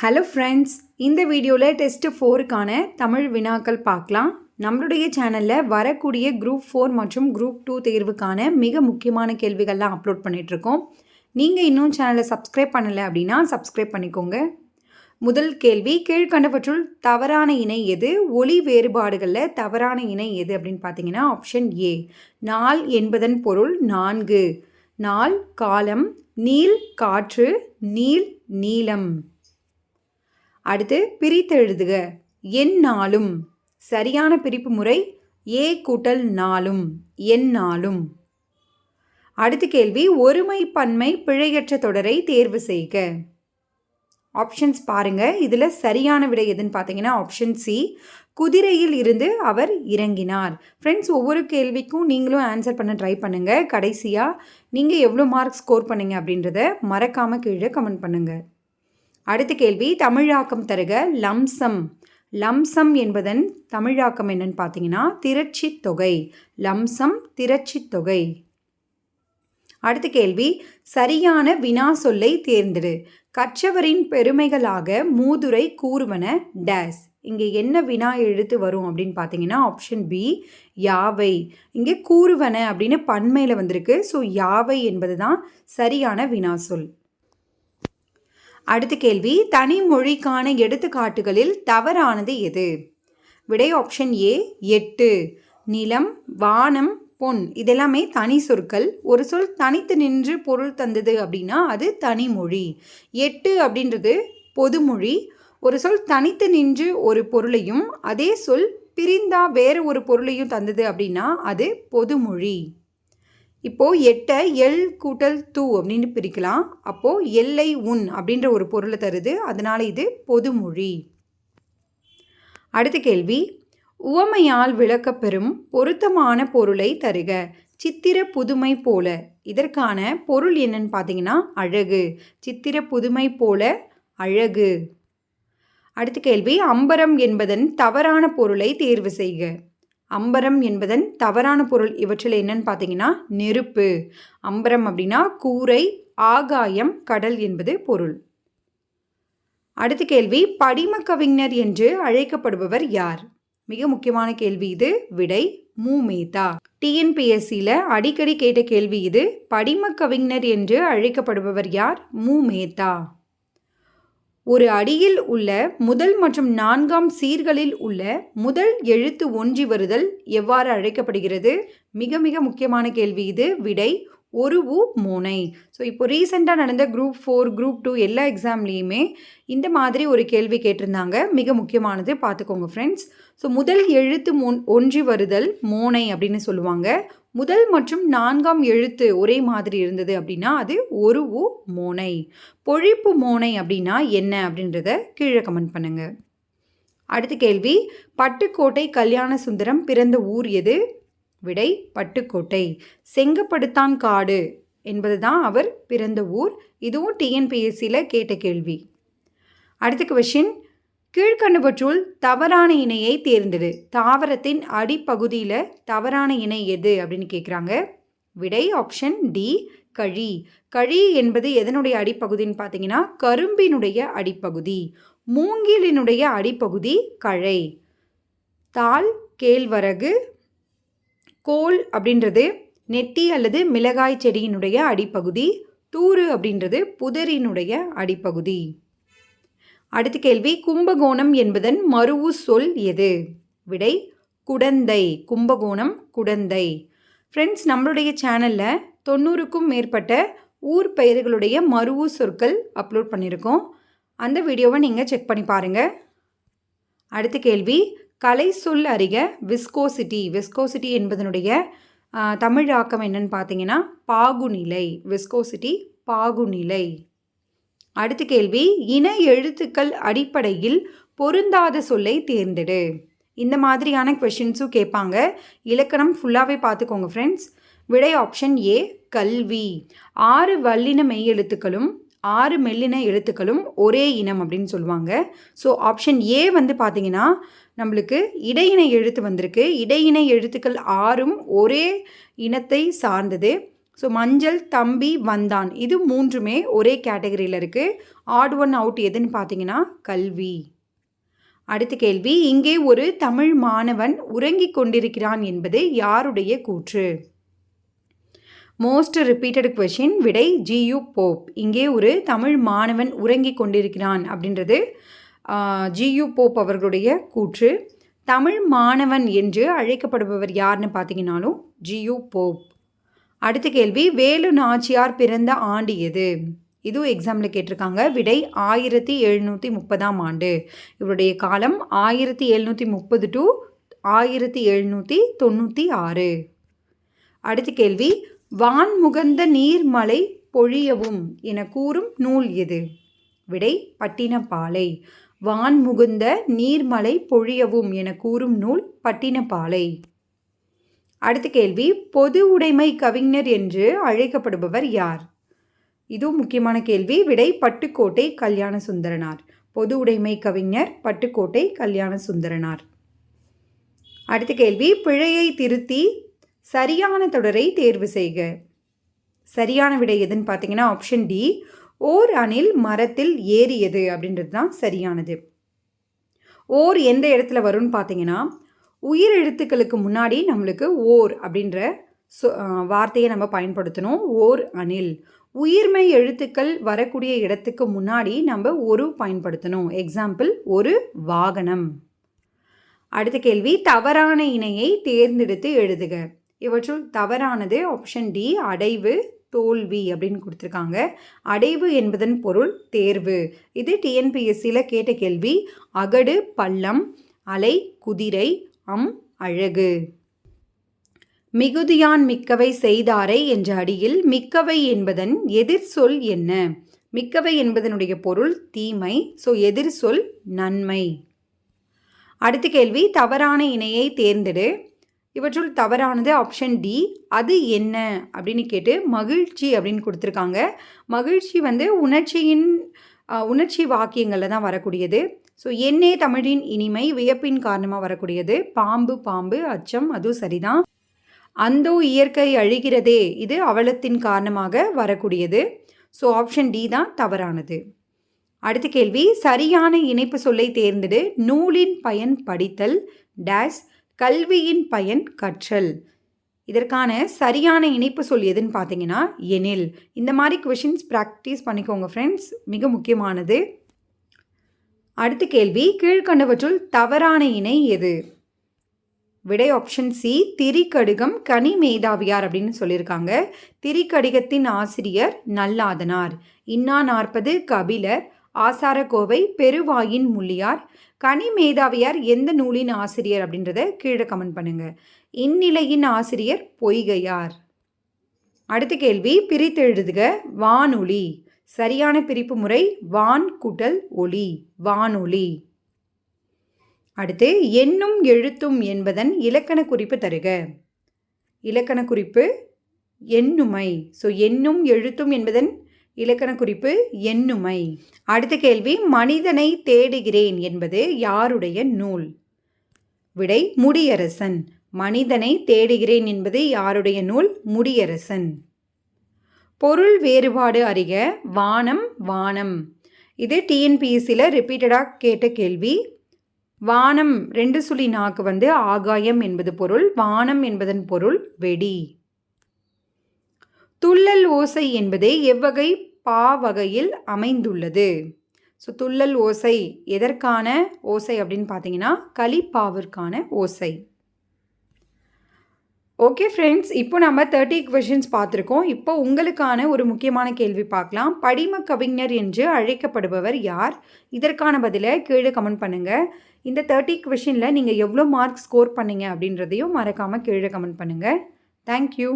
Hello friends, இந்த வீடியோவில் test 4க்கான Tamil வினாக்கள் பார்க்கலாம். நம்மளுடைய சேனலில் வரக்கூடிய குரூப் 4 மற்றும் குரூப் 2 தேர்வுக்கான மிக முக்கியமான கேள்விகள்லாம் அப்லோட் பண்ணிகிட்ருக்கோம். நீங்கள் இன்னும் சேனலை சப்ஸ்கிரைப் பண்ணலை அப்படின்னா சப்ஸ்கிரைப் பண்ணிக்கோங்க. முதல் கேள்வி, கீழ்கண்டவற்றுள் தவறான இணை எது? ஒலி வேறுபாடுகளில் தவறான இணை எது அப்படின்னு பார்த்தீங்கன்னா ஆப்ஷன் ஏ. நாள் என்பதன் பொருள் 4. நாள் காலம், நீள் காற்று, நீள் நீளம். அடுத்து பிரித்தெழுதுக. எந்நாளும். சரியான பிரிப்பு முறை ஏ கூட்டல் நாளும், எந்நாளும். அடுத்த கேள்வி, ஒருமை பன்மை பிழையற்ற தொடரை தேர்வு செய்க. ஆப்ஷன்ஸ் பாருங்க. இதில் சரியான விடை எதுன்னு பார்த்தீங்கன்னா ஆப்ஷன் சி, குதிரையில் இருந்து அவர் இறங்கினார். ஃப்ரெண்ட்ஸ், ஒவ்வொரு கேள்விக்கும் நீங்களும் ஆன்சர் பண்ண ட்ரை பண்ணுங்கள். கடைசியாக நீங்கள் எவ்வளோ மார்க் ஸ்கோர் பண்ணீங்க அப்படின்றத மறக்காமல் கீழே கமெண்ட் பண்ணுங்கள். அடுத்த கேள்வி, தமிழாக்கம் தருக. லம்சம். லம்சம் என்பதன் தமிழாக்கம் என்னன்னு பார்த்தீங்கன்னா திரட்சி தொகை. லம்சம் திரட்சி தொகை. அடுத்த கேள்வி, சரியான வினா சொல்லை தேர்ந்தெடு. கற்றவரின் பெருமைகளாக மூதுரை கூறுவன டேஸ். இங்கே என்ன வினா எழுத்து வரும் அப்படின்னு பார்த்தீங்கன்னா ஆப்ஷன் பி, யாவை. இங்கே கூறுவன அப்படின்னு பன்மையில் வந்திருக்கு. ஸோ யாவை என்பது தான் சரியான வினா சொல். அடுத்த கேள்வி, தனி மொழிக்கான எடுத்துக்காட்டுகளில் தவறானது எது? விடை ஆப்ஷன் ஏ, 8. நிலம், வானம், பொன் இதெல்லாமே தனி சொற்கள். ஒரு சொல் தனித்து நின்று பொருள் தந்தது அப்படின்னா அது தனி மொழி. 8 அப்படின்றது பொதுமொழி. ஒரு சொல் தனித்து நின்று ஒரு பொருளையும் அதே சொல் பிரிந்தா வேறு ஒரு பொருளையும் தந்தது அப்படின்னா அது பொதுமொழி. இப்போது 8 எல் கூட்டல் தூ அப்படின்னு பிரிக்கலாம். அப்போது எல்லை உன் அப்படின்ற ஒரு பொருளை தருது. அதனால் இது பொதுமொழி. அடுத்த கேள்வி, உவமையால் விளக்கப்பெறும் பொருத்தமான பொருளை தருக. சித்திர புதுமை போல. இதற்கான பொருள் என்னன்னு பார்த்தீங்கன்னா அழகு. சித்திர புதுமை போல அழகு. அடுத்த கேள்வி, அம்பரம் என்பதன் தவறான பொருளை தேர்வு செய்க. அம்பரம் என்பதன் தவறான பொருள் இவற்றில் என்னன்னு பார்த்தீங்கன்னா நெருப்பு. அம்பரம் அப்படின்னா கூரை, ஆகாயம், கடல் என்பது பொருள். அடுத்த கேள்வி, படிம கவிஞர் என்று அழைக்கப்படுபவர் யார்? மிக முக்கியமான கேள்வி இது. விடை மு. மேத்தா. டிஎன்பிஎஸ்சியில் அடிக்கடி கேட்ட கேள்வி இது. படிம கவிஞர் என்று அழைக்கப்படுபவர் யார்? மு. மேத்தா. ஒரு அடியில் உள்ள முதல் மற்றும் 4ஆம் சீர்களில் உள்ள முதல் எழுத்து ஒன்றி வருதல் எவ்வாறு அழைக்கப்படுகிறது? மிக மிக முக்கியமான கேள்வி இது. விடை ஒரு உ மோனை. ஸோ இப்போ ரீசெண்டாக நடந்த குரூப் 4, குரூப் 2 எல்லா எக்ஸாம்லேயுமே இந்த மாதிரி ஒரு கேள்வி கேட்டிருந்தாங்க. மிக முக்கியமானது, பார்த்துக்கோங்க ஃப்ரெண்ட்ஸ். ஸோ முதல் எழுத்து ஒன்றி வருதல் மோனை அப்படின்னு சொல்லுவாங்க. முதல் மற்றும் 4ஆம் எழுத்து ஒரே மாதிரி இருந்தது அப்படின்னா அது ஒரு உ மோனை. பொழிப்பு மோனை அப்படின்னா என்ன அப்படின்றத கீழே கமெண்ட் பண்ணுங்க. அடுத்த கேள்வி, பட்டுக்கோட்டை கல்யாண சுந்தரம் பிறந்த ஊர் எது? விடை பட்டுக்கோட்டை. செங்கப்படுத்தான் காடு என்பது தான் அவர் பிறந்த ஊர். இதுவும் டிஎன்பிஎஸ்சியில் கேட்ட கேள்வி. அடுத்த கொஸ்டின், கீழ்கண்டவற்றுள் தவறான இணையை தேர்ந்தெடு. தாவரத்தின் அடிப்பகுதியில் தவறான இணை எது அப்படின்னு கேட்குறாங்க. விடை ஆப்ஷன் டி, கழி. கழி என்பது எதனுடைய அடிப்பகுதின்னு பார்த்தீங்கன்னா கரும்பினுடைய அடிப்பகுதி. மூங்கிலினுடைய அடிப்பகுதி கழை. தாள், கேழ்வரகு, கோல் அப்படின்றது நெட்டி அல்லது மிளகாய் செடியினுடைய அடிப்பகுதி. தூறு அப்படின்றது புதரினுடைய அடிப்பகுதி. அடுத்த கேள்வி, கும்பகோணம் என்பதன் மருவு சொல் எது? விடை குடந்தை. கும்பகோணம் குடந்தை. ஃப்ரெண்ட்ஸ், நம்மளுடைய சேனலில் 90க்கும் மேற்பட்ட ஊர் பெயர்களுடைய மருவு சொற்கள் அப்லோட் பண்ணியிருக்கோம். அந்த வீடியோவை நீங்கள் செக் பண்ணி பாருங்கள். அடுத்த கேள்வி, கலை சொல் அறிக. விஸ்கோசிட்டி. விஸ்கோசிட்டி என்பதனுடைய தமிழாக்கம் என்னன்னு பார்த்தீங்கன்னா பாகுநிலை. விஸ்கோசிட்டி பாகுநிலை. அடுத்த கேள்வி, இன எழுத்துக்கள் அடிப்படையில் பொருந்தாத சொல்லை தேர்ந்தெடு. இந்த மாதிரியான கொஷின்ஸும் கேட்பாங்க. இலக்கணம் ஃபுல்லாகவே பார்த்துக்கோங்க ஃப்ரெண்ட்ஸ். விடை ஆப்ஷன் ஏ, கல்வி. 6 வல்லின மெய் எழுத்துக்களும் 6 மெல்லின எழுத்துக்களும் ஒரே இனம் அப்படின்னு சொல்லுவாங்க. ஸோ ஆப்ஷன் ஏ வந்து பார்த்தீங்கன்னா நம்மளுக்கு இடையினை எழுத்து வந்திருக்கு. இடையினை எழுத்துக்கள் 6ம் ஒரே இனத்தை சார்ந்தது. ஸோ மஞ்சள் தம்பி வந்தான் இது மூன்றுமே ஒரே கேட்டகரியில் இருக்குது. ஆட் ஒன் அவுட் எதுன்னு பார்த்தீங்கன்னா கல்வி. அடுத்த கேள்வி, இங்கே ஒரு தமிழ் மாணவன் உறங்கிக் கொண்டிருக்கிறான் என்பது யாருடைய கூற்று? Most repeated question. விடை ஜியு போப். இங்கே ஒரு தமிழ் மாணவன் உறங்கிக் கொண்டிருக்கிறான் அப்படின்றது ஜியு போப் அவர்களுடைய கூற்று. தமிழ் மாணவன் என்று அழைக்கப்படுபவர் யாருன்னு பார்த்தீங்கன்னாலும் ஜியு போப். அடுத்த கேள்வி, வேலு நாச்சியார் பிறந்த ஆண்டு எது? இதுவும் எக்ஸாமில் கேட்டிருக்காங்க. விடை 1730ஆம் ஆண்டு. இவருடைய காலம் 1730 டு 1796. அடுத்த கேள்வி, வான் முகந்த நீர்மலை பொழியவும் என கூறும் நூல் எது? விடை பட்டினப்பாலை. வான் முகுந்த நீர்மலை பொழியவும் என கூறும் நூல் பட்டினப்பாலை. அடுத்த கேள்வி, பொது உடைமை கவிஞர் என்று அழைக்கப்படுபவர் யார்? இதுவும் முக்கியமான கேள்வி. விடை பட்டுக்கோட்டை கல்யாண சுந்தரனார். பொது உடைமை கவிஞர் பட்டுக்கோட்டை கல்யாண சுந்தரனார். அடுத்த கேள்வி, பிழையை திருத்தி சரியான தொடரை தேர்வு செய்க. சரியான விடை எதுன்னு பார்த்தீங்கன்னா ஆப்ஷன் டி, ஓர் அணில் மரத்தில் ஏறியது அப்படின்றது தான் சரியானது. ஓர் எந்த இடத்துல வரும்னு பார்த்தீங்கன்னா உயிர் எழுத்துக்களுக்கு முன்னாடி நம்மளுக்கு ஓர் அப்படின்ற வார்த்தையை நம்ம பயன்படுத்தணும். ஓர் அணில். உயிர்மெய் எழுத்துக்கள் வரக்கூடிய இடத்துக்கு முன்னாடி நம்ம ஒரு பயன்படுத்தணும். எக்ஸாம்பிள் ஒரு வாகனம். அடுத்த கேள்வி, தவறான இணையை தேர்ந்தெடுத்து எழுதுக. இவற்றுள் தவறானது ஆப்ஷன் டி, அடைவு தோல்வி அப்படின்னு கொடுத்துருக்காங்க. அடைவு என்பதன் பொருள் தேர்வு. இது டிஎன்பிஎஸ்சியில் கேட்ட கேள்வி. அகடு பள்ளம், அலை குதிரை, அழகு. மிகுதியான் மிக்கவை செய்தாரை என்ற அடியில் மிக்கவை என்பதன் எதிர் சொல் என்ன? மிக்கவை என்பதனுடைய பொருள் தீமை. ஸோ எதிர் சொல் நன்மை. அடுத்த கேள்வி, தவறான இணையை தேர்ந்தெடு. இவற்றுள் தவறானது ஆப்ஷன் டி, அது என்ன அப்படின்னு கேட்டு மகிழ்ச்சி அப்படின்னு கொடுத்துருக்காங்க. மகிழ்ச்சி உணர்ச்சி வாக்கியங்களில் தான் வரக்கூடியது. ஸோ என்னே தமிழின் இனிமை வியப்பின் காரணமாக வரக்கூடியது. பாம்பு அச்சம், அதுவும் சரிதான். அந்தோ இயற்கை அழிகிறதே, இது அவலத்தின் காரணமாக வரக்கூடியது. ஸோ ஆப்ஷன் டி தான் தவறானது. அடுத்த கேள்வி, சரியான இணைப்பு சொல்லை தேர்ந்தெடு. நூலின் பயன் படித்தல் டேஷ், கல்வியின் பயன் கற்றல். இதற்கான சரியான இணைப்பு சொல் எதுன்னு பார்த்தீங்கன்னா எனில். இந்த மாதிரி கொஷின்ஸ் ப்ராக்டிஸ் பண்ணிக்கோங்க ஃப்ரெண்ட்ஸ், மிக முக்கியமானது. அடுத்த கேள்வி, கீழ்கண்டவற்றுள் தவறான இணை எது? விடை ஆப்ஷன் சி, திரிகடுகம் கனி மேதாவியார் அப்படின்னு சொல்லியிருக்காங்க. திரிகடிகத்தின் ஆசிரியர் நல்லாதனார். இன்னா 40 கபிலர். ஆசாரக்கோவை பெருவாயின் முள்ளியார். கனி மேதாவியார் எந்த நூலின் ஆசிரியர் அப்படின்றத கீழே கமெண்ட் பண்ணுங்க. இந்நிலையின் ஆசிரியர் பொய்கையார். அடுத்த கேள்வி, பிரித்து எழுதுக. வானொலி. சரியான பிரிப்பு முறை வான் கூட்டல் ஒலி, வானொலி. அடுத்து, எண்ணும் எழுத்தும் என்பதன் இலக்கண குறிப்பு தருக. இலக்கண குறிப்பு எண்ணுமை. ஸோ எண்ணும் எழுத்தும் என்பதன் இலக்கண குறிப்பு எண்ணுமை. அடுத்த கேள்வி, மனிதனை தேடுகிறேன் என்பது யாருடைய நூல்? விடை முடியரசன். மனிதனை தேடுகிறேன் என்பது யாருடைய நூல்? முடியரசன். பொருள் வேறுபாடு அறிக. வானம் வானம். இது டிஎன்பிஎஸ்சியில் ரிப்பீட்டடாக கேட்ட கேள்வி. வானம் 2 சுழி நாக்கு ஆகாயம் என்பது பொருள். வானம் என்பதன் பொருள் வெடி. துள்ளல் ஓசை என்பது எவ்வகை பாவகையில் அமைந்துள்ளது? ஸோ துள்ளல் ஓசை எதற்கான ஓசை அப்படின்னு பார்த்தீங்கன்னா கலிப்பாவிற்கான ஓசை. ஓகே ஃப்ரெண்ட்ஸ், இப்போ நம்ம 30 கொஷின்ஸ் பார்த்துருக்கோம். இப்போ உங்களுக்கான ஒரு முக்கியமான கேள்வி பார்க்கலாம். படிம கவிஞர் என்று அழைக்கப்படுபவர் யார்? இதற்கான பதிலை கீழே கமெண்ட் பண்ணுங்கள். இந்த 30 கொஷினில் நீங்கள் எவ்வளோ மார்க் ஸ்கோர் பண்ணீங்க அப்படின்றதையும் மறக்காமல் கீழே கமெண்ட் பண்ணுங்கள். தேங்க்யூ.